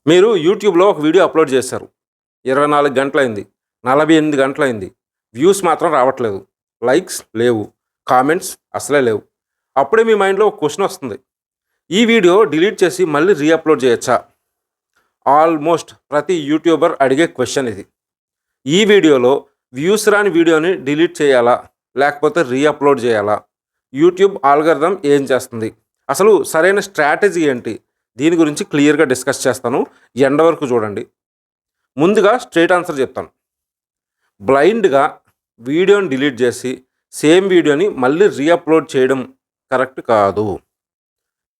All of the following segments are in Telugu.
మీరు యూట్యూబ్‌లో ఒక వీడియో అప్‌లోడ్ చేశారు. 24 గంటలైంది. 48 గంటలైంది. వ్యూస్ మాత్రం రావట్లేదు. లైక్స్ లేవు. కామెంట్స్ అసలే లేవు. అప్పుడే మీ మైండ్‌లో ఒక క్వెషన్ వస్తుంది. ఈ వీడియో డిలీట్ చేసి మళ్ళీ అప్‌లోడ్ చేయొచ్చా? ఆల్మోస్ట్ ప్రతి యూట్యూబర్ అడిగే క్వెషన్ ఇది. ఈ వీడియోలో వ్యూస్ రాని వీడియోని డిలీట్ చేయాలా? లేకపోతే అప్‌లోడ్ చేయాలా? యూట్యూబ్ ఆల్గోరిథం ఏం చేస్తుంది? అసలు సరైన స్ట్రాటజీ ఏంటి? దీని గురించి క్లియర్‌గా డిస్కస్ చేస్తాను. ఎండ్ వరకు చూడండి. ముందుగా స్ట్రెయిట్ ఆన్సర్ చెప్తాను. బ్లైండ్‌గా వీడియోని డిలీట్ చేసి సేమ్ వీడియోని మళ్ళీ అప్‌లోడ్ చేయడం కరెక్ట్ కాదు.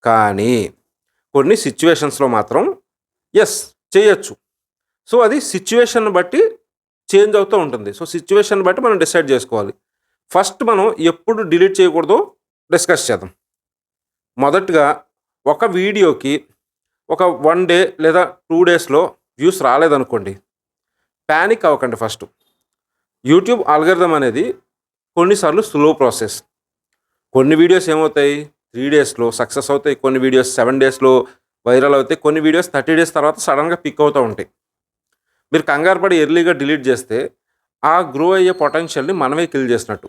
కానీ కొన్ని సిచ్యువేషన్స్‌లో మాత్రం యెస్ చేయొచ్చు. సో అది సిచ్యువేషన్‌ని బట్టి చేంజ్ అవుతూ ఉంటుంది. సో సిచ్యువేషన్‌ని బట్టి మనం డిసైడ్ చేసుకోవాలి. ఫస్ట్ మనం ఎప్పుడు డిలీట్ చేయకూడదో డిస్కస్ చేద్దాం. మొదటగా ఒక వీడియోకి ఒక 1 డే లేదా 2 డేస్‌లో వ్యూస్ రాలేదనుకోండి, పానిక్ అవ్వకండి ఫస్ట్. యూట్యూబ్ ఆల్గోరిథం అనేది కొన్నిసార్లు స్లో ప్రాసెస్. కొన్ని వీడియోస్ ఏమవుతాయి 3 డేస్‌లో సక్సెస్ అవుతాయి. కొన్ని వీడియోస్ 7 డేస్‌లో వైరల్ అవుతాయి. కొన్ని వీడియోస్ 30 డేస్ తర్వాత సడన్‌గా పిక్ అవుతూ ఉంటాయి. మీరు కంగారు పడి ఎర్లీగా డిలీట్ చేస్తే ఆ గ్రో అయ్యే పొటెన్షియల్‌ని మనమే కిల్ చేసినట్టు.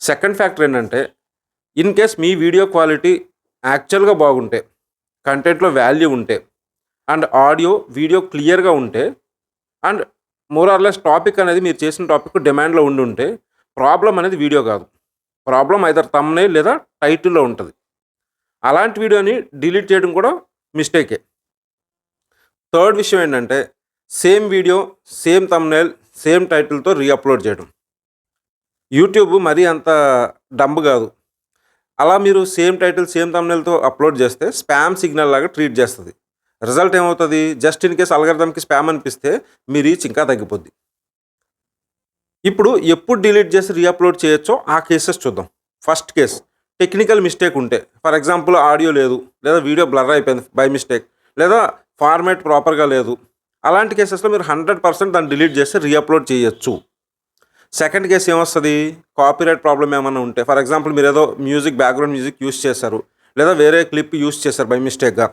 సెకండ్ ఫ్యాక్టర్ ఏంటంటే, in case me video quality యాక్చువల్‌గా బాగుంటే, కంటెంట్‌లో వాల్యూ ఉంటే, అండ్ ఆడియో, వీడియో క్లియర్‌గా ఉంటే, and more or less topic అనేది మీరు చేసిన టాపిక్ డిమాండ్‌లో ఉండుంటే, ప్రాబ్లమ్ అనేది వీడియో కాదు. ప్రాబ్లమ్ ఐదర్ థంబ్‌నెయిల్ లేదా టైటిల్‌లో ఉంటుంది. అలాంటి వీడియోని డిలీట్ చేయడం కూడా మిస్టేకే. థర్డ్ విషయం ఏంటంటే, same video, same thumbnail, same టైటిల్‌తో అప్‌లోడ్ చేయడం. యూట్యూబ్ మరీ అంత డంబ్ కాదు. అలా మీరు సేమ్ టైటిల్, సేమ్ థంబ్‌నెయిల్‌తో అప్‌లోడ్ చేస్తే స్పామ్ సిగ్నల్ లాగా ట్రీట్ చేస్తది. రిజల్ట్ ఏమవుతది? జస్ట్ ఇన్ కేస్ అల్గారిథంకి స్పామ్ అనిపిస్తే మీ రీచ్ ఇంకా తగ్గిపోద్ది. ఇప్పుడు ఎప్పుడు డిలీట్ చేసి అప్‌లోడ్ చేయొచ్చో ఆ కేసెస్ చూద్దాం. ఫస్ట్ కేస్ టెక్నికల్ మిస్టేక్ ఉంటే, ఫర్ ఎగ్జాంపుల్ ఆడియో లేదు, లేదా వీడియో బ్లర్ అయిపోయింది బై మిస్టేక్, లేదా ఫార్మాట్ ప్రాపర్‌గా లేదు. అలాంటి కేసెస్‌లో మీరు 100% దాన్ని డిలీట్ చేసి అప్‌లోడ్ చేయొచ్చు. సెకండ్ కేస్ ఏమొస్తుంది? కాపీరైట్ ప్రాబ్లమ్ ఏమన్నా ఉంటే, ఫర్ ఎగ్జాంపుల్ మీరు ఏదో బ్యాక్గ్రౌండ్ మ్యూజిక్ యూస్ చేశారు, లేదా వేరే క్లిప్ యూస్ చేశారు బై మిస్టేక్‌గా.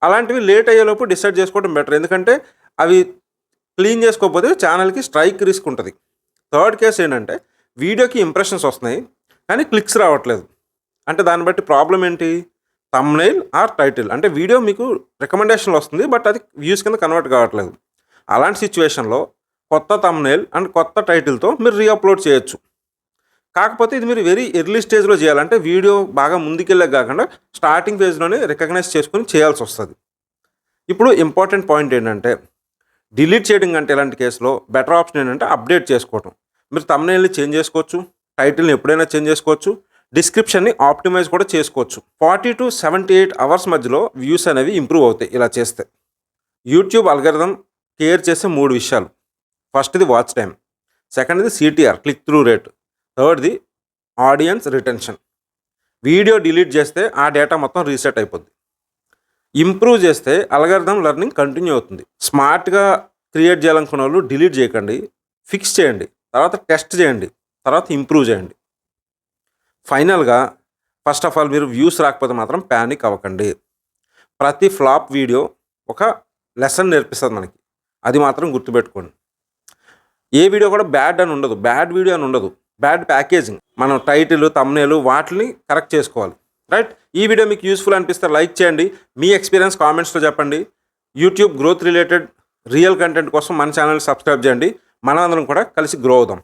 అలాంటివి లేట్ అయ్యేలోపు డిసైడ్ చేసుకోవడం బెటర్. ఎందుకంటే అవి క్లీన్ చేసుకోకపోతే ఛానల్‌కి స్ట్రైక్ రిస్క్ ఉంటుంది. థర్డ్ కేస్ ఏంటంటే, వీడియోకి ఇంప్రెషన్స్ వస్తున్నాయి కానీ క్లిక్స్ రావట్లేదు. అంటే దాన్ని బట్టి ప్రాబ్లం ఏంటి? Thumbnail or title. అంటే వీడియో మీకు రికమెండేషన్‌లో వస్తుంది, బట్ అది వ్యూస్ కింద కన్వర్ట్ కావట్లేదు. అలాంటి సిచ్యువేషన్‌లో కొత్త థంబ్‌నెయిల్ అండ్ కొత్త టైటిల్‌తో మీరు అప్‌లోడ్ చేయొచ్చు. కాకపోతే ఇది మీరు వెరీ ఎర్లీ స్టేజ్‌లో చేయాలంటే, వీడియో బాగా ముందుకెళ్ళాక కాకుండా స్టార్టింగ్ ఫేజ్‌లోనే రికగ్నైజ్ చేసుకొని చేయాల్సి వస్తుంది. ఇప్పుడు ఇంపార్టెంట్ పాయింట్ ఏంటంటే, డిలీట్ చేయడం కంటే ఇలాంటి కేసులో బెటర్ ఆప్షన్ ఏంటంటే అప్డేట్ చేసుకోవటం. మీరు థంబ్‌నెయిల్‌ని చేంజ్ చేసుకోవచ్చు, టైటిల్‌ని ఎప్పుడైనా చేంజ్ చేసుకోవచ్చు, డిస్క్రిప్షన్ని ఆప్టిమైజ్ కూడా చేసుకోవచ్చు. 40 to 78 అవర్స్ మధ్యలో వ్యూస్ అనేవి ఇంప్రూవ్ అవుతాయి ఇలా చేస్తే. యూట్యూబ్ అల్గారిథం కేర్ చేసే 3 విషయాలు. ఫస్ట్‌ది వాచ్ టైం, సెకండ్‌ది CTR క్లిక్ త్రూ రేట్, థర్డ్‌ది ఆడియన్స్ రిటెన్షన్. వీడియో డిలీట్ చేస్తే ఆ డేటా మొత్తం రీసెట్ అయిపోద్ది. ఇంప్రూవ్ చేస్తే అల్గారిథం లెర్నింగ్ కంటిన్యూ అవుతుంది. స్మార్ట్‌గా క్రియేట్ చేయాలనుకున్న వాళ్ళు డిలీట్ చేయకండి, ఫిక్స్ చేయండి, తర్వాత టెస్ట్ చేయండి, తర్వాత ఇంప్రూవ్ చేయండి. ఫైనల్‌గా ఫస్ట్ ఆఫ్ ఆల్ మీరు వ్యూస్ రాకపోతే మాత్రం పానిక్ అవ్వకండి. ప్రతి ఫ్లాప్ వీడియో ఒక లెసన్ నేర్పిస్తుంది మనకి. అది మాత్రం గుర్తుపెట్టుకోండి. ఏ వీడియో కూడా బ్యాడ్ అని ఉండదు, బ్యాడ్ వీడియో అని ఉండదు. Bad packaging. మనం టైటిల్, థంబ్‌నెయిల్ వాటిని కరెక్ట్ చేసుకోవాలి. రైట్? ఈ వీడియో మీకు యూస్ఫుల్ అనిపిస్తే లైక్ చేయండి. మీ ఎక్స్పీరియన్స్ కామెంట్స్లో చెప్పండి. YouTube growth related real content కోసం మన ఛానల్ సబ్స్క్రైబ్ చేయండి. మనం అందరం కూడా కలిసి గ్రో అవుదాం.